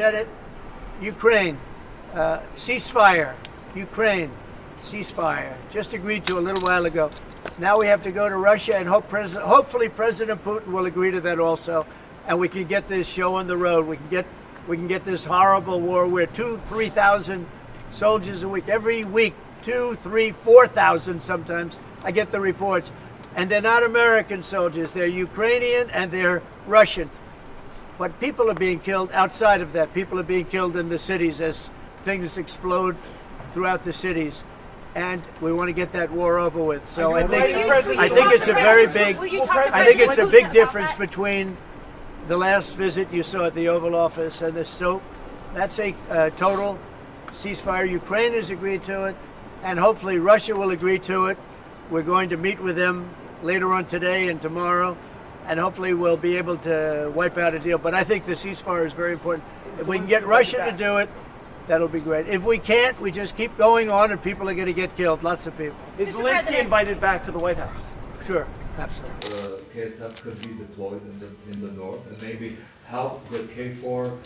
said it. Ukraine, ceasefire. Ukraine, ceasefire. Just agreed to a little while ago. Now we have to go to Russia and hopefully President Putin will agree to that also, and we can get this show on the road. We can get this horrible war where 2,000-3,000 soldiers a week, every week, 2,000, 3,000, 4,000 sometimes. I get the reports. And they're not American soldiers. They're Ukrainian and they're Russian. But people are being killed outside of that. People are being killed in the cities as things explode throughout the cities. And we want to get that war over with. So I think it's a very big, I think it's a big difference between the last visit you saw at the Oval Office and this. So that's a total ceasefire. Ukraine has agreed to it, and hopefully Russia will agree to it. We're going to meet with them later on today and tomorrow, and hopefully we'll be able to wipe out a deal. But I think the ceasefire is very important. If we can get Russia to do it, that'll be great. If we can't, we just keep going on and people are going to get killed, lots of people. Is Zelensky invited back to the White House? Sure, absolutely. KSF could be deployed in the north and maybe help the KFOR.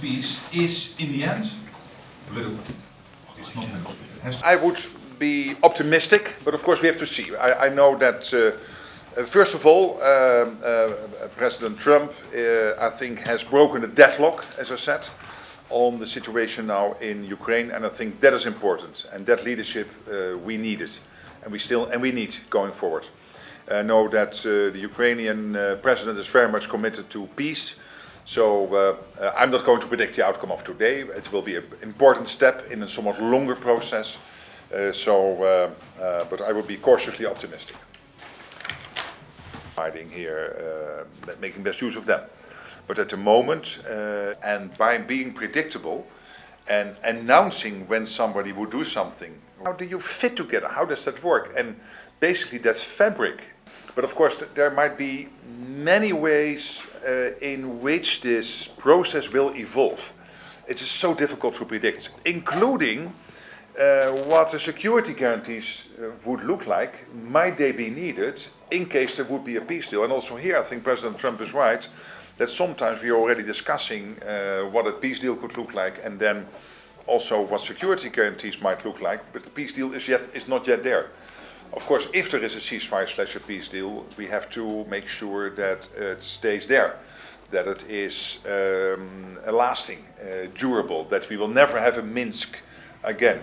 Peace is, in the end, political. It's not negotiable. I would be optimistic, but of course we have to see. I know that, first of all, President Trump, I think, has broken the deadlock, as I said, on the situation now in Ukraine, and I think that is important. And that leadership we needed, and we need going forward. I know that the Ukrainian president is very much committed to peace. So I'm not going to predict the outcome of today. It will be an important step in a somewhat longer process. But I will be cautiously optimistic. Hiding here, making best use of them. But at the moment, and by being predictable and announcing when somebody will do something, how do you fit together? How does that work? And basically that fabric. But of course, there might be many ways in which this process will evolve. It is so difficult to predict, including what the security guarantees would look like. Might they be needed in case there would be a peace deal? And also here, I think President Trump is right, that sometimes we are already discussing what a peace deal could look like, and then also what security guarantees might look like, but the peace deal is not yet there. Of course, if there is a ceasefire / a peace deal, we have to make sure that it stays there, that it is lasting, durable, that we will never have a Minsk again.